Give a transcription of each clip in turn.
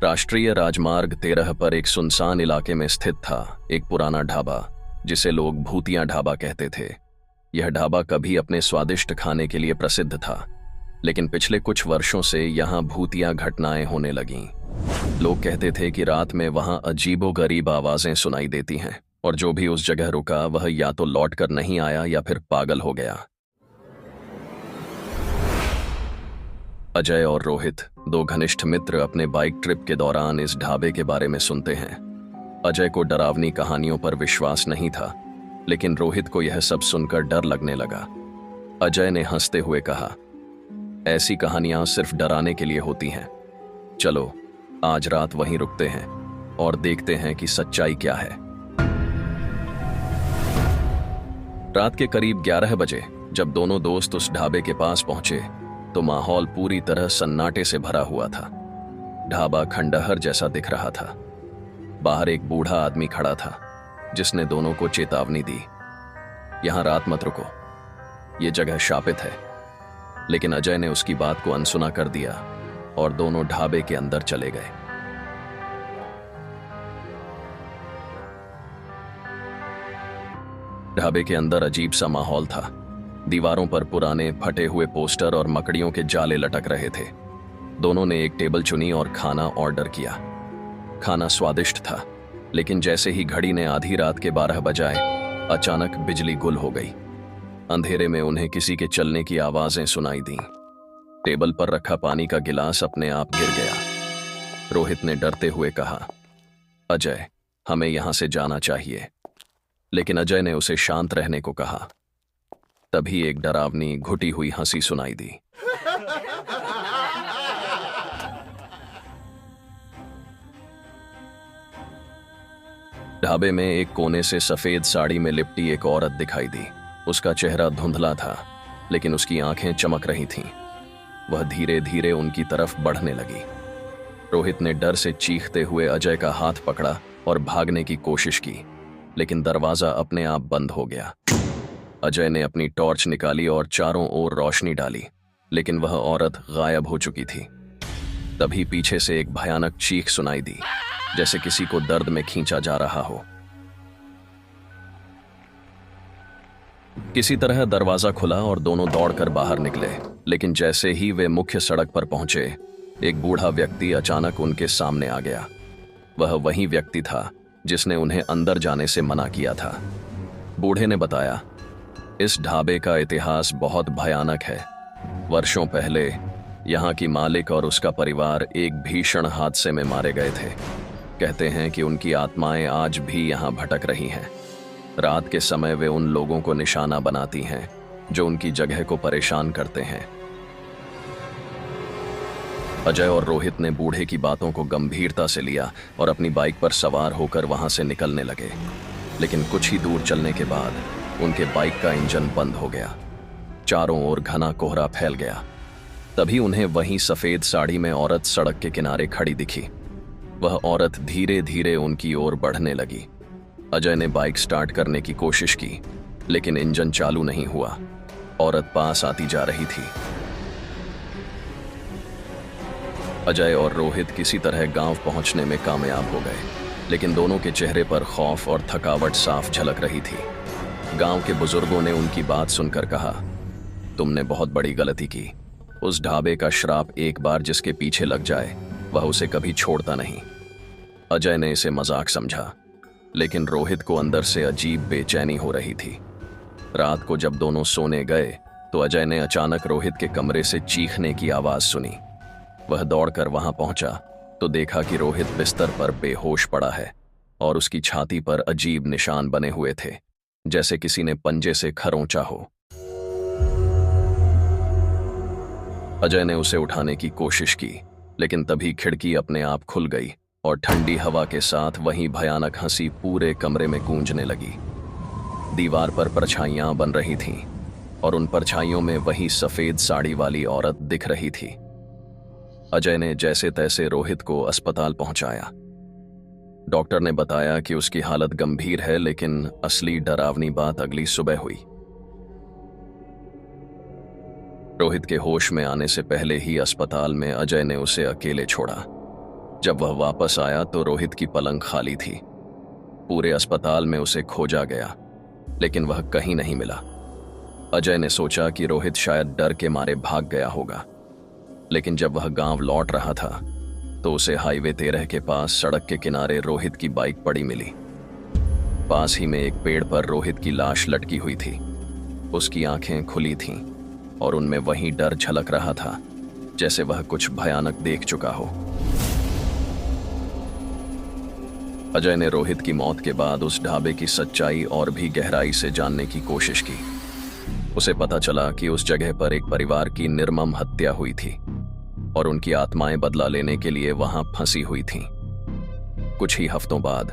राष्ट्रीय राजमार्ग 13 पर एक सुनसान इलाके में स्थित था एक पुराना ढाबा, जिसे लोग भूतिया ढाबा कहते थे। यह ढाबा कभी अपने स्वादिष्ट खाने के लिए प्रसिद्ध था, लेकिन पिछले कुछ वर्षों से यहाँ भूतिया घटनाएं होने लगीं। लोग कहते थे कि रात में वहाँ अजीबोगरीब आवाजें सुनाई देती हैं, और जो भी उस जगह रुका वह या तो लौट कर नहीं आया या फिर पागल हो गया। अजय और रोहित, दो घनिष्ठ मित्र, अपने बाइक ट्रिप के दौरान इस ढाबे के बारे में सुनते हैं। अजय को डरावनी कहानियों पर विश्वास नहीं था, लेकिन रोहित को यह सब सुनकर डर लगने लगा। अजय ने हंसते हुए कहा, ऐसी कहानियां सिर्फ डराने के लिए होती हैं। चलो आज रात वहीं रुकते हैं और देखते हैं कि सच्चाई क्या है। रात के करीब 11 बजे जब दोनों दोस्त उस ढाबे के पास पहुंचे तो माहौल पूरी तरह सन्नाटे से भरा हुआ था। ढाबा खंडहर जैसा दिख रहा था। बाहर एक बूढ़ा आदमी खड़ा था, जिसने दोनों को चेतावनी दी, यहां रात मत रुको, ये जगह शापित है। लेकिन अजय ने उसकी बात को अनसुना कर दिया और दोनों ढाबे के अंदर चले गए। ढाबे के अंदर अजीब सा माहौल था। दीवारों पर पुराने फटे हुए पोस्टर और मकड़ियों के जाले लटक रहे थे। दोनों ने एक टेबल चुनी और खाना ऑर्डर किया। खाना स्वादिष्ट था, लेकिन जैसे ही घड़ी ने आधी रात के 12 बजाए, अचानक बिजली गुल हो गई। अंधेरे में उन्हें किसी के चलने की आवाजें सुनाई दीं। टेबल पर रखा पानी का गिलास अपने आप गिर गया। रोहित ने डरते हुए कहा, अजय, हमें यहां से जाना चाहिए। लेकिन अजय ने उसे शांत रहने को कहा। तभी एक डरावनी घुटी हुई हंसी सुनाई दी। ढाबे में एक कोने से सफेद साड़ी में लिपटी एक औरत दिखाई दी। उसका चेहरा धुंधला था, लेकिन उसकी आंखें चमक रही थीं। वह धीरे धीरे उनकी तरफ बढ़ने लगी। रोहित ने डर से चीखते हुए अजय का हाथ पकड़ा और भागने की कोशिश की, लेकिन दरवाजा अपने आप बंद हो गया। अजय ने अपनी टॉर्च निकाली और चारों ओर रोशनी डाली, लेकिन वह औरत गायब हो चुकी थी। तभी पीछे से एक भयानक चीख सुनाई दी, जैसे किसी को दर्द में खींचा जा रहा हो। किसी तरह दरवाजा खुला और दोनों दौड़कर बाहर निकले, लेकिन जैसे ही वे मुख्य सड़क पर पहुंचे, एक बूढ़ा व्यक्ति अचानक उनके सामने आ गया। वह वही व्यक्ति था जिसने उन्हें अंदर जाने से मना किया था। बूढ़े ने बताया, इस ढाबे का इतिहास बहुत भयानक है। वर्षों पहले यहाँ की मालिक और उसका परिवार एक भीषण हादसे में मारे गए थे। कहते हैं कि उनकी आत्माएं आज भी यहाँ भटक रही हैं। रात के समय वे उन लोगों को निशाना बनाती हैं जो उनकी जगह को परेशान करते हैं। अजय और रोहित ने बूढ़े की बातों को गंभीरता से लिया और अपनी बाइक पर सवार होकर वहां से निकलने लगे। लेकिन कुछ ही दूर चलने के बाद उनके बाइक का इंजन बंद हो गया। चारों ओर घना कोहरा फैल गया। तभी उन्हें वहीं सफेद साड़ी में औरत सड़क के किनारे खड़ी दिखी। वह औरत धीरे धीरे उनकी ओर बढ़ने लगी। अजय ने बाइक स्टार्ट करने की कोशिश की, लेकिन इंजन चालू नहीं हुआ। औरत पास आती जा रही थी। अजय और रोहित किसी तरह गांव पहुंचने में कामयाब हो गए, लेकिन दोनों के चेहरे पर खौफ और थकावट साफ झलक रही थी। गांव के बुजुर्गों ने उनकी बात सुनकर कहा, तुमने बहुत बड़ी गलती की। उस ढाबे का श्राप एक बार जिसके पीछे लग जाए, वह उसे कभी छोड़ता नहीं। अजय ने इसे मजाक समझा, लेकिन रोहित को अंदर से अजीब बेचैनी हो रही थी। रात को जब दोनों सोने गए तो अजय ने अचानक रोहित के कमरे से चीखने की आवाज सुनी। वह दौड़कर वहां पहुंचा तो देखा कि रोहित बिस्तर पर बेहोश पड़ा है और उसकी छाती पर अजीब निशान बने हुए थे, जैसे किसी ने पंजे से खरोंचा हो। अजय ने उसे उठाने की कोशिश की, लेकिन तभी खिड़की अपने आप खुल गई और ठंडी हवा के साथ वही भयानक हंसी पूरे कमरे में गूंजने लगी। दीवार पर परछाइयां बन रही थीं और उन परछाइयों में वही सफेद साड़ी वाली औरत दिख रही थी। अजय ने जैसे तैसे रोहित को अस्पताल पहुंचाया। डॉक्टर ने बताया कि उसकी हालत गंभीर है, लेकिन असली डरावनी बात अगली सुबह हुई। रोहित के होश में आने से पहले ही अस्पताल में अजय ने उसे अकेले छोड़ा। जब वह वापस आया तो रोहित की पलंग खाली थी। पूरे अस्पताल में उसे खोजा गया, लेकिन वह कहीं नहीं मिला। अजय ने सोचा कि रोहित शायद डर के मारे भाग गया होगा, लेकिन जब वह गांव लौट रहा था तो उसे हाईवे 13 के पास सड़क के किनारे रोहित की बाइक पड़ी मिली। पास ही में एक पेड़ पर रोहित की लाश लटकी हुई थी। उसकी आंखें खुली थीं और उनमें वही डर झलक रहा था जैसे वह कुछ भयानक देख चुका हो। अजय ने रोहित की मौत के बाद उस ढाबे की सच्चाई और भी गहराई से जानने की कोशिश की। उसे पता चला कि उस जगह पर एक परिवार की निर्मम हत्या हुई थी और उनकी आत्माएं बदला लेने के लिए वहां फंसी हुई थीं। कुछ ही हफ्तों बाद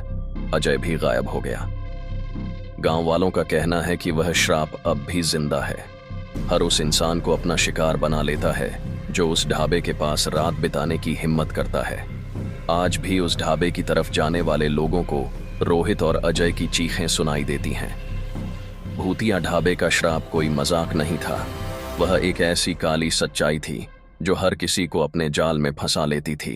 अजय भी गायब हो गया। गांव वालों का कहना है कि वह श्राप अब भी जिंदा है। हर उस इंसान को अपना शिकार बना लेता है जो उस ढाबे के पास रात बिताने की हिम्मत करता है। आज भी उस ढाबे की तरफ जाने वाले लोगों को रोहित और अजय की चीखें सुनाई देती हैं। भूतिया ढाबे का श्राप कोई मजाक नहीं था। वह एक ऐसी काली सच्चाई थी जो हर किसी को अपने जाल में फंसा लेती थी।